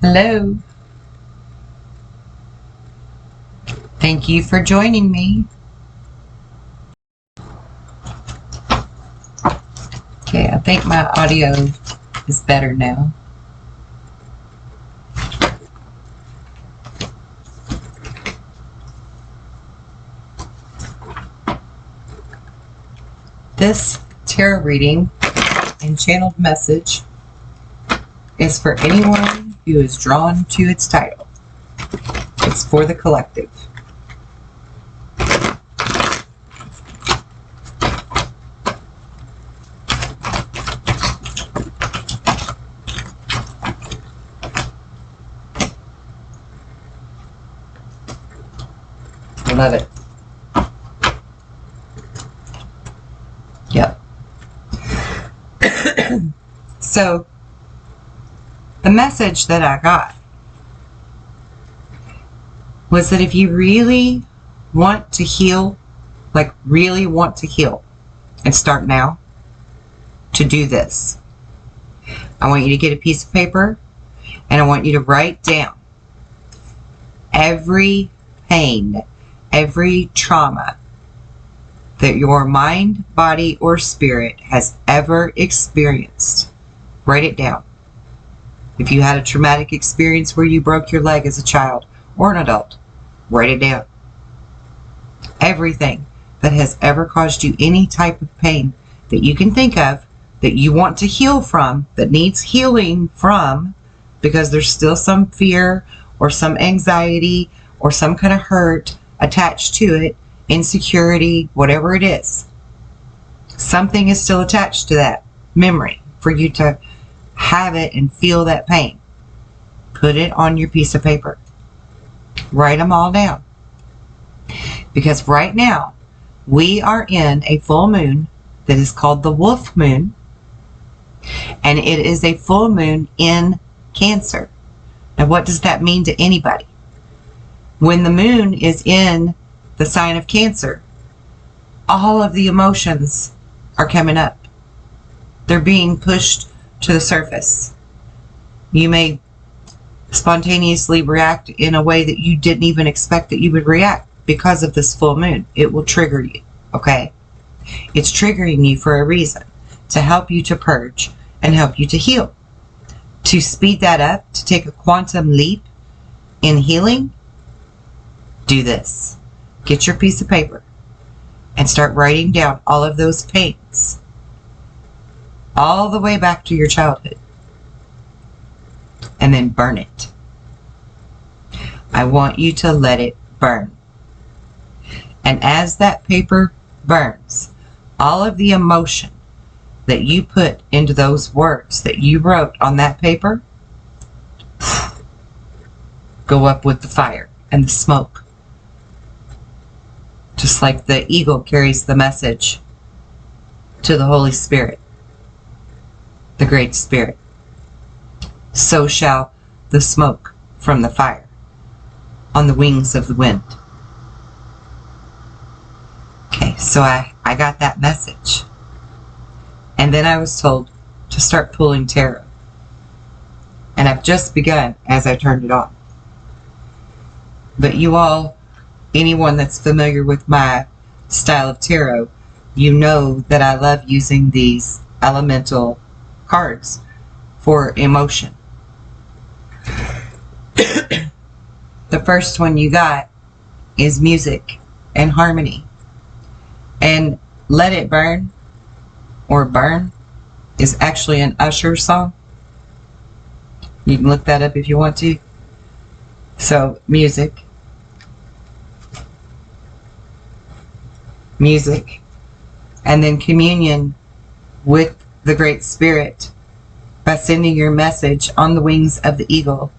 Hello. Thank you for joining me. Okay, I think my audio is better now. This tarot reading and channeled message is for anyone who is drawn to its title. It's for the collective. I love it. Yep. So, the message that I got was that if you really want to heal, like really want to heal, and start now, to do this. I want you to get a piece of paper, and I want you to write down every pain, every trauma that your mind, body, or spirit has ever experienced. Write it down. If you had a traumatic experience where you broke your leg as a child or an adult, write it down. Everything that has ever caused you any type of pain that you can think of, that you want to heal from, that needs healing from, because there's still some fear or some anxiety or some kind of hurt attached to it, insecurity, whatever it is. Something is still attached to that memory for you to have it and feel that pain. Put it on your piece of paper. Write them all down. Because right now, we are in a full moon that is called the wolf moon. And it is a full moon in Cancer. Now, what does that mean to anybody? When the moon is in the sign of Cancer, all of the emotions are coming up. They're being pushed to the surface. You may spontaneously react in a way that you didn't even expect that you would react because of this full moon. It will trigger you, okay? It's triggering you for a reason, to help you to purge and help you to heal. To speed that up, to take a quantum leap in healing, do this. Get your piece of paper and start writing down all of those pains, all the way back to your childhood, and then burn it. I want you to let it burn. And as that paper burns, all of the emotion that you put into those words that you wrote on that paper go up with the fire and the smoke. Just like the eagle carries the message to the Holy Spirit, the Great Spirit, so shall the smoke from the fire on the wings of the wind. Okay, so I got that message. And then I was told to start pulling tarot. And I've just begun as I turned it on. But you all, anyone that's familiar with my style of tarot, you know that I love using these elemental cards for emotion. The first one you got is music and harmony. And Let It Burn, or Burn, is actually an Usher song. You can look that up if you want to. So, music, and then communion with the Great Spirit by sending your message on the wings of the eagle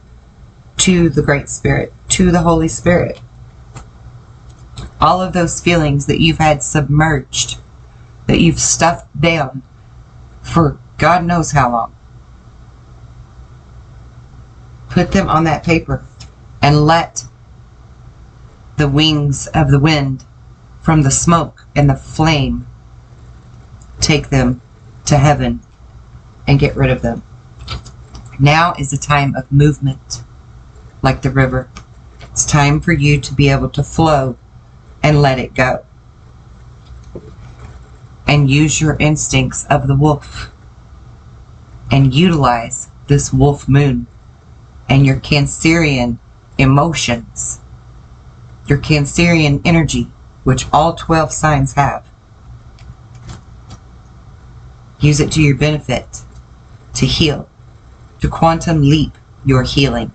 to the Great Spirit, to the Holy Spirit. All of those feelings that you've had submerged, that you've stuffed down for God knows how long. Put them on that paper and let the wings of the wind from the smoke and the flame take them to heaven and get rid of them. Now is a time of movement, like the river. It's time for you to be able to flow and let it go. And use your instincts of the wolf. And utilize this wolf moon and your Cancerian emotions. Your Cancerian energy, which all 12 signs have. Use it to your benefit, to heal, to quantum leap your healing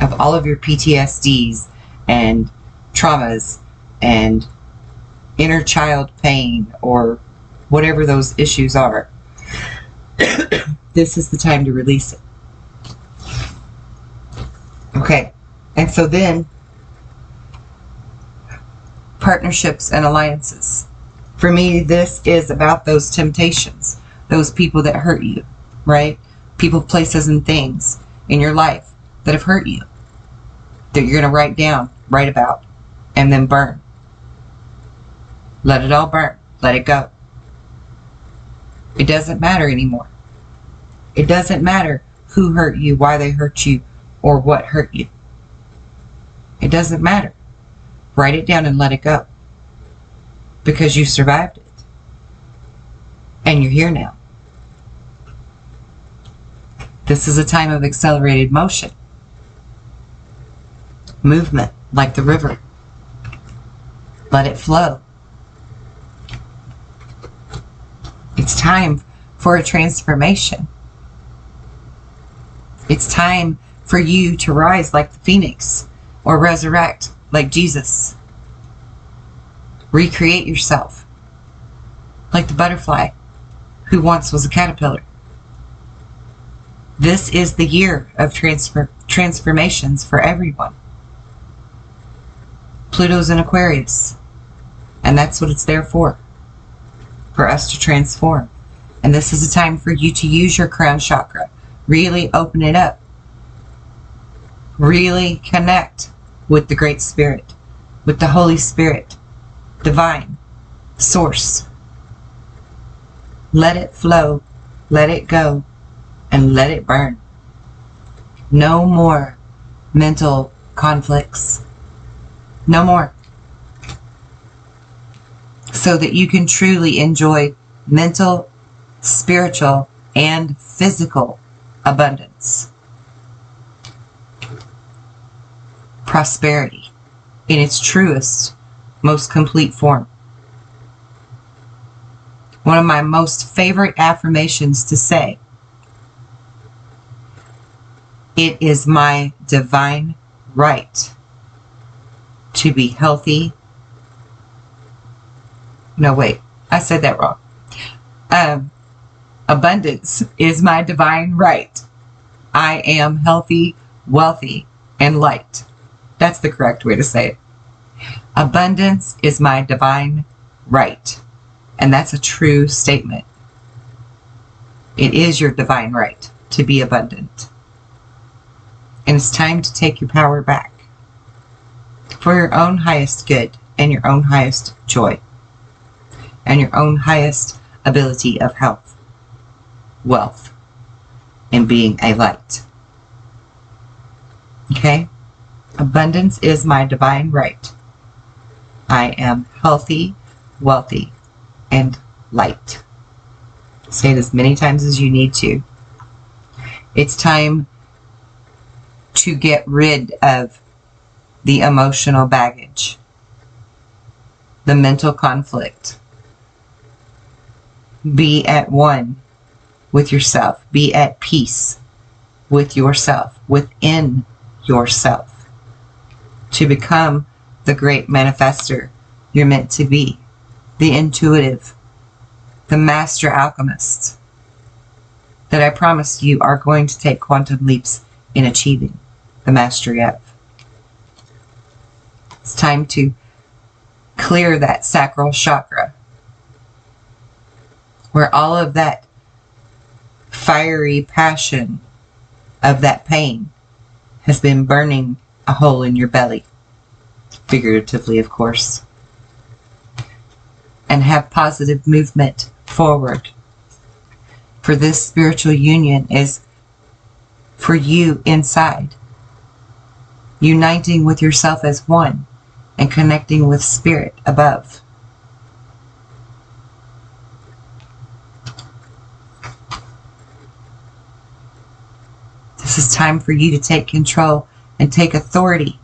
of all of your PTSDs and traumas and inner child pain or whatever those issues are. This is the time to release it. Okay, and so then partnerships and alliances. For me, this is about those temptations, those people that hurt you, right? People, places, and things in your life that have hurt you, that you're going to write down, write about, and then burn. Let it all burn. Let it go. It doesn't matter anymore. It doesn't matter who hurt you, why they hurt you, or what hurt you. It doesn't matter. Write it down and let it go. Because you survived it. And you're here now. This is a time of accelerated motion. Movement, like the river. Let it flow. It's time for a transformation. It's time for you to rise like the phoenix or resurrect like Jesus. Recreate yourself like the butterfly who once was a caterpillar. This is the year of transformations for everyone. Pluto's in Aquarius, and that's what it's there for us to transform. And this is a time for you to use your crown chakra. Really open it up. Really connect with the Great Spirit, with the Holy Spirit, Divine, Source. Let it flow, let it go, and let it burn. No more mental conflicts. No more. So that you can truly enjoy mental, spiritual, and physical abundance. Prosperity in its truest, most complete form. One of my most favorite affirmations to say: it is my divine right to be healthy. No, wait, I said that wrong. Abundance is my divine right. I am healthy, wealthy, and light. That's the correct way to say it. Abundance is my divine right. And that's a true statement. It is your divine right to be abundant. And it's time to take your power back for your own highest good and your own highest joy and your own highest ability of health, wealth, and being a light. Okay? Abundance is my divine right. I am healthy, wealthy, and light. Say it as many times as you need to. It's time to get rid of the emotional baggage, the mental conflict. Be at one with yourself. Be at peace with yourself, within yourself, to become the great manifester you're meant to be, the intuitive, the master alchemist that I promise you are going to take quantum leaps in achieving the mastery of. It's time to clear that sacral chakra, where all of that fiery passion of that pain has been burning a hole in your belly, figuratively, of course, and have positive movement forward for this spiritual union is for you inside, uniting with yourself as one and connecting with spirit above. This is time for you to take control and take authority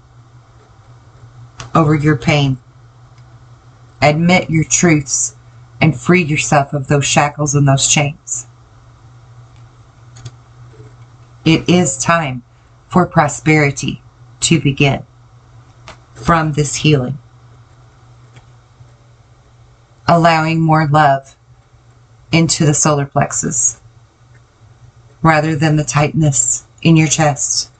over your pain. Admit your truths and free yourself of those shackles and those chains. It is time for prosperity to begin from this healing. Allowing more love into the solar plexus rather than the tightness in your chest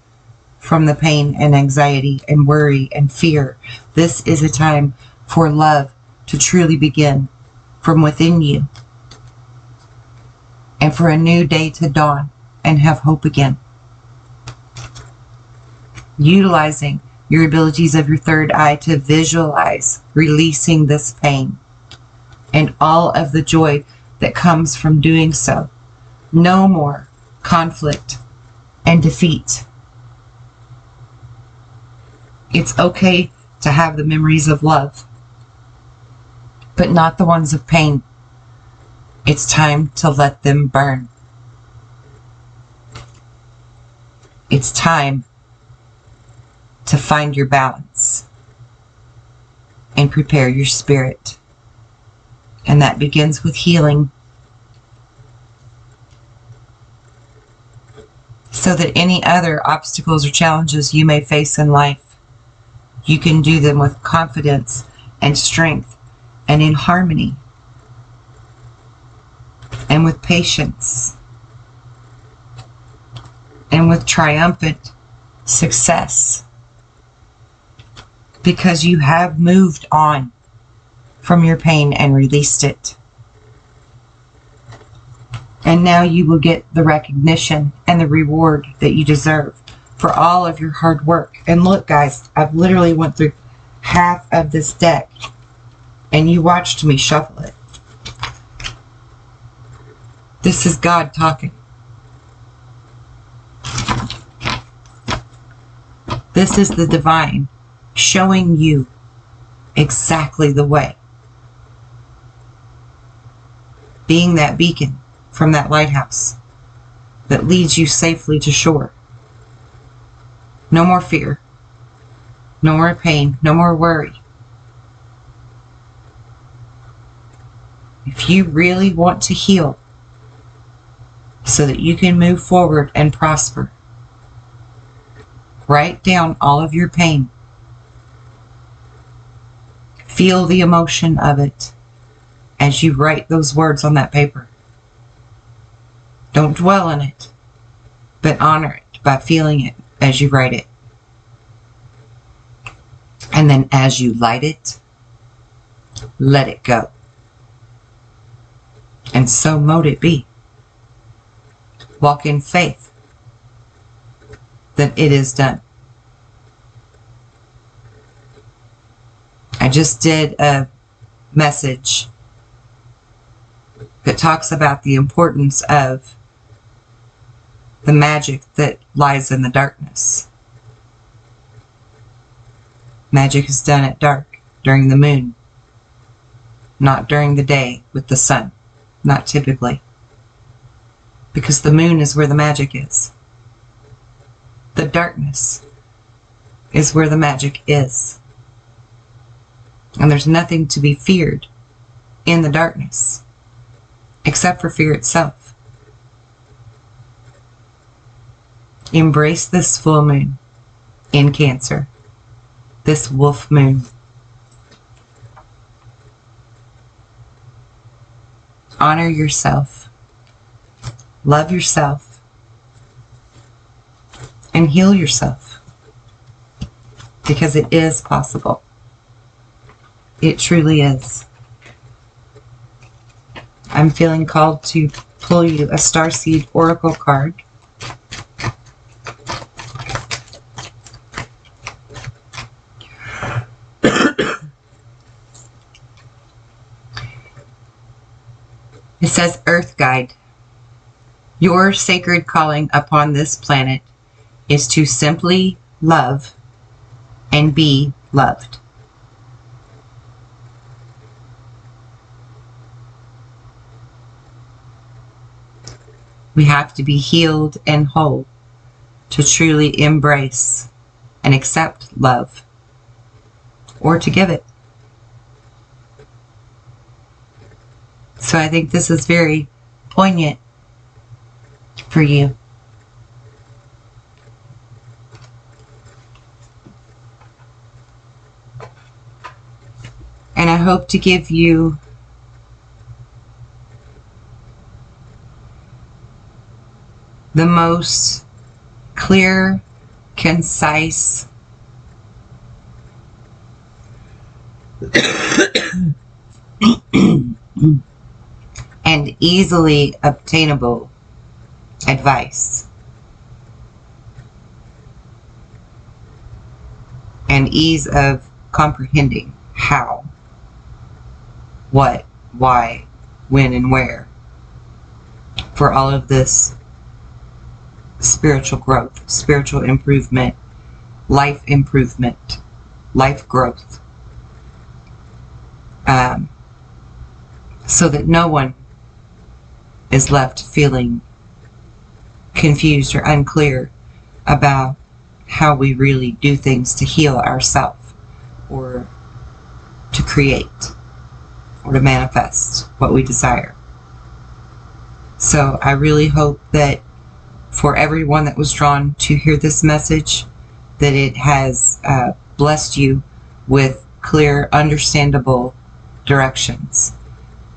from the pain and anxiety and worry and fear. This is a time for love to truly begin from within you and for a new day to dawn and have hope again. Utilizing your abilities of your third eye to visualize releasing this pain and all of the joy that comes from doing so. No more conflict and defeat. It's okay to have the memories of love, but not the ones of pain. It's time to let them burn. It's time to find your balance and prepare your spirit. And that begins with healing, so that any other obstacles or challenges you may face in life, you can do them with confidence and strength and in harmony and with patience and with triumphant success, because you have moved on from your pain and released it. And now you will get the recognition and the reward that you deserve for all of your hard work. And look, guys, I've literally went through half of this deck and you watched me shuffle it. This is God talking. This is the divine showing you exactly the way. Being that beacon from that lighthouse that leads you safely to shore. No more fear. No more pain. No more worry. If you really want to heal so that you can move forward and prosper, write down all of your pain. Feel the emotion of it as you write those words on that paper. Don't dwell on it, but honor it by feeling it as you write it. And then as you light it, let it go. And so mote it be. Walk in faith that it is done. I just did a message that talks about the importance of the magic that lies in the darkness. Magic is done at dark, during the moon, not during the day with the sun, not typically, because the moon is where the magic is. The darkness is where the magic is. And there's nothing to be feared in the darkness, except for fear itself. Embrace this full moon in Cancer, this wolf moon. Honor yourself, love yourself, and heal yourself, because it is possible. It truly is. I'm feeling called to pull you a Starseed Oracle card. It says Earth Guide. Your sacred calling upon this planet is to simply love and be loved. We have to be healed and whole to truly embrace and accept love, or to give it. So I think this is very poignant for you. And I hope to give you the most clear, concise, and easily obtainable advice and ease of comprehending how, what, why, when, and where for all of this spiritual growth, spiritual improvement, life growth, so that no one is left feeling confused or unclear about how we really do things to heal ourselves, or to create, or to manifest what we desire. So I really hope that for everyone that was drawn to hear this message, that it has blessed you with clear, understandable directions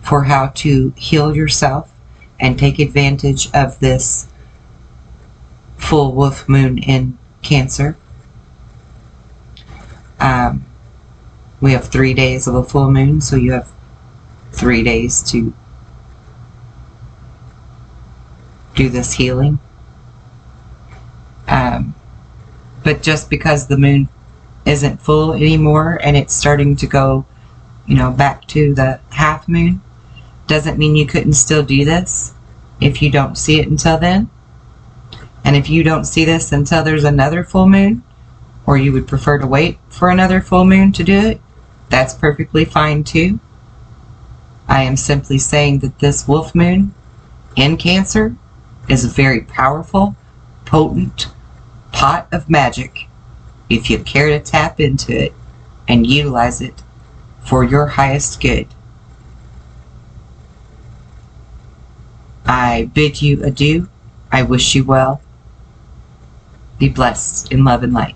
for how to heal yourself and take advantage of this full wolf moon in Cancer. We have 3 days of a full moon, so you have 3 days to do this healing. But just because the moon isn't full anymore and it's starting to go, back to the half moon, doesn't mean you couldn't still do this if you don't see it until then. And if you don't see this until there's another full moon, or you would prefer to wait for another full moon to do it, that's perfectly fine too. I am simply saying that this wolf moon in Cancer is a very powerful, potent pot of magic if you care to tap into it and utilize it for your highest good. I bid you adieu. I wish you well. Be blessed in love and light.